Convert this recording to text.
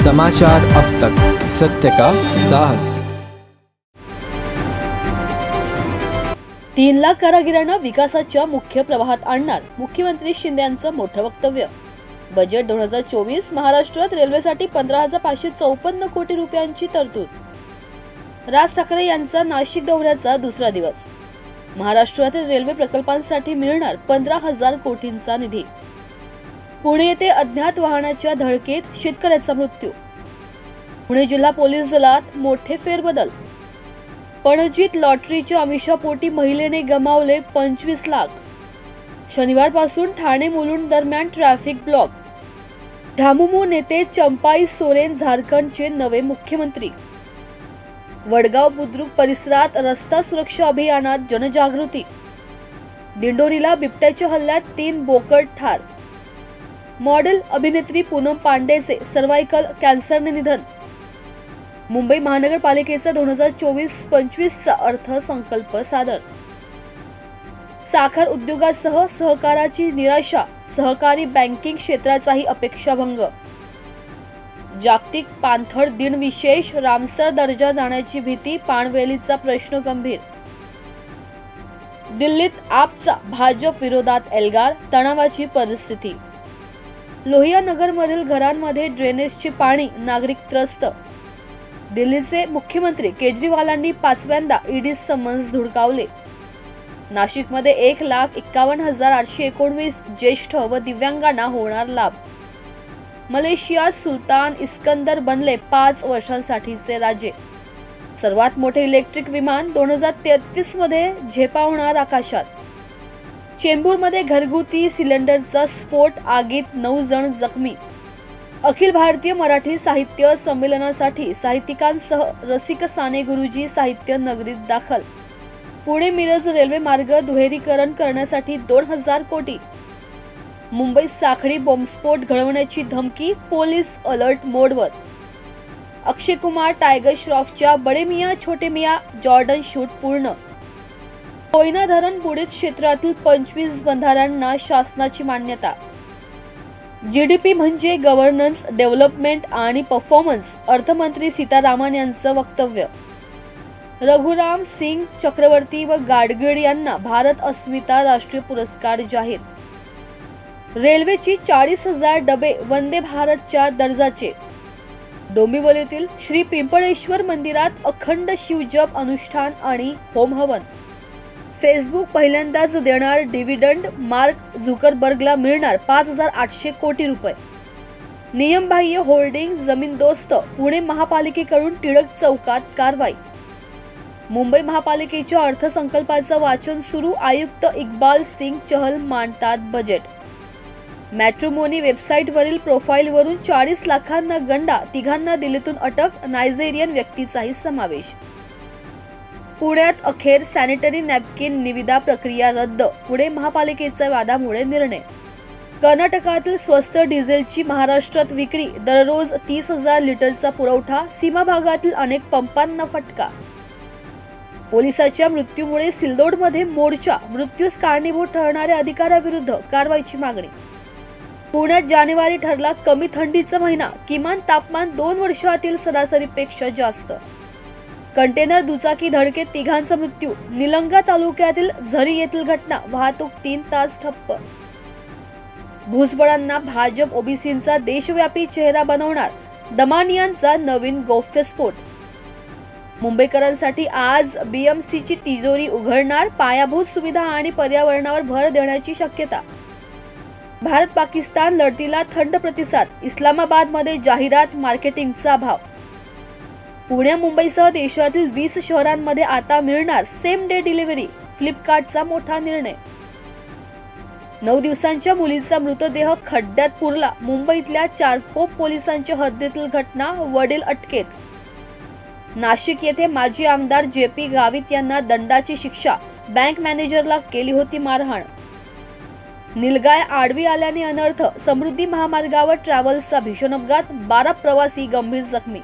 समाचार अब तक, सत्य का साहस। 3 लाख कारागिरांना विकासाच्या मुख्य प्रवाहात आणणार मुख्यमंत्री शिंदे यांचं मोठं वक्तव्य। बजेट 2024 महाराष्ट्रात रेल्वेसाठी 15,554 कोटी रुपयांची तरतूद। राज ठाकरे यांचा नाशिक दौऱ्याचा दुसरा दिवस। महाराष्ट्रातील रेल्वे प्रकल्पांसाठी मिळणार 15,000 कोटींचा निधी। पुणे येथे अज्ञात वाहनाच्या धडकेत शेतकऱ्याचा मृत्यू। पुणे जिल्हा पोलीस दलात मोठे फेरबदल। पणजीत लॉटरीच्या आमिषापोटी महिलेने गमावले 25 लाख। शनिवारपासून ठाणे मुलुंड दरम्यान ट्रॅफिक ब्लॉक। झामुमो नेते चंपाई सोरेन झारखंडचे नवे मुख्यमंत्री। वडगाव बुद्रुक परिसरात रस्ता सुरक्षा अभियानात जनजागृती। दिंडोरीला बिबट्याच्या हल्ल्यात 3 बोकड ठार। मॉडेल अभिनेत्री पूनम पांडेचे सर्वायकल कॅन्सरने निधन। मुंबई महानगरपालिकेचा 2024-25 चा अर्थसंकल्प सादर। साखर उद्योगासह सहकाराची निराशा, सहकारी बँकिंग क्षेत्राचाही अपेक्षाभंग। जागतिक पाणथळ दिन विशेष, रामसर दर्जा जाण्याची भीती, पाणवेलीचा प्रश्न गंभीर। दिल्लीत आपचा भाजप विरोधात एल्गार, तणावाची परिस्थिती। लोहिया नगरमधील घरांमध्ये ड्रेनेजचे पाणी, नागरिक त्रस्त। दिल्लीचे मुख्यमंत्री केजरीवालांनी 5व्यांदा ईडी समन्स धुडकावले। नाशिकमध्ये 1,51,819 ज्येष्ठ व दिव्यांगांना होणार लाभ। मलेशियात सुलतान इस्कंदर बनले 5 वर्षांसाठीचे राजे। सर्वात मोठे इलेक्ट्रिक विमान 2033 मध्ये झेपावणार आकाशात। चेंबूरमध्ये घरगुती सिलेंडरचा स्फोट, आगीत 9 जण जखमी। अखिल भारतीय मराठी साहित्य संमेलनासाठी साहित्यिकांसह रसिक साने गुरुजी साहित्य नगरीत दाखल। पुणे मिरज रेल्वे मार्ग दुहेरीकरण करण्यासाठी 2,000 कोटी। मुंबईत साखळी बॉम्बस्फोट घडवण्याची धमकी, पोलीस अलर्ट मोडवर। अक्षय कुमार टायगर श्रॉफच्या बडे मियां छोटे मियां जॉर्डन शूट पूर्ण। कोयना धरण बुडीत क्षेत्रातील 25 बंधाऱ्यांना शासनाची मान्यता। जीडीपी म्हणजे गव्हर्नन्स, डेव्हलपमेंट आणि परफॉर्मन्स, अर्थमंत्री सीतारामन यांचं वक्तव्य। रघुराम सिंग चक्रवर्ती व गाडगीळ यांना भारत अस्मिता राष्ट्रीय पुरस्कार जाहीर। रेल्वेची 40,000 डबे वंदे भारतच्या दर्जाचे। डोंबिवलीतील श्री पिंपळेश्वर मंदिरात अखंड शिवजप अनुष्ठान आणि होम हवन। फेसबुक पहिल्यांदाच देणार डिव्हिडंड, मार्क झुकरबर्गला मिळणार 5,800 कोटी रुपये। नियमबाह्य होर्डिंग जमीनदोस्त, पुणे महापालिकेकडून टिळक चौकात कारवाई। मुंबई महापालिकेच्या अर्थसंकल्पाचं वाचन सुरू, आयुक्त इक्बाल सिंग चहल मांडतात बजेट। मॅट्रिमोनी वेबसाईटवरील प्रोफाईलवरून 40 लाखांना गंडा, 3घांना दिल्लीतून अटक, नायजेरियन व्यक्तीचाही समावेश। पुण्यात अखेर सॅनिटरी नॅपकिन निविदा प्रक्रिया रद्द, पुणे महापालिकेच्या वादामुळे निर्णय। कर्नाटकातील स्वस्त डिझेलची महाराष्ट्रात विक्री, दररोज 30,000 लिटरचा पुरवठा, सीमा भागातील अनेक पंपांना फटका। पोलिसाच्या मृत्यूमुळे सिल्लोडमध्ये मोर्चा, मृत्यूस कारणीभूत ठरणाऱ्या अधिकाऱ्याविरुद्ध कारवाईची मागणी। पुण्यात जानेवारी ठरला कमी थंडीचा महिना, किमान तापमान 2 वर्षातील सरासरीपेक्षा जास्त। कंटेनर दुचाकी धडकेत 3घांचा मृत्यू, निलंगा तालुक्यातील झरी येथील घटना, वाहतूक 3 तास ठप्प। भुजबळांना भाजप ओबीसींचा देशव्यापी चेहरा बनवणार, दमानियांचा नवीन गौप्यस्फोट। मुंबईकरांसाठी आज बीएमसीची तिजोरी उघडणार, पायाभूत सुविधा आणि पर्यावरणावर भर देण्याची शक्यता। भारत पाकिस्तान लढतीला थंड प्रतिसाद, इस्लामाबादमध्ये जाहिरात मार्केटिंगचा अभाव। पुणे मुंबईसह देशातील 20 शहरांमध्ये आता मिळणार सेम डे डिलिव्हरी, फ्लिपकार्टचा मोठा निर्णय। 9 दिवसांच्या मुलीचा मृतदेह खड्ड्यात पुरला, मुंबईतल्या चारकोप पोलिसांच्या हद्दीतील घटना, वडील अटकेत। नाशिक येथे माजी आमदार जेपी गावित यांना दंडाची शिक्षा, बँक मॅनेजरला केली होती मारहाण। निलगाय आडवी आल्याने अनर्थ, समृद्धी महामार्गावर ट्रॅव्हल्सचा भीषण अपघात, 12 प्रवासी गंभीर जखमी।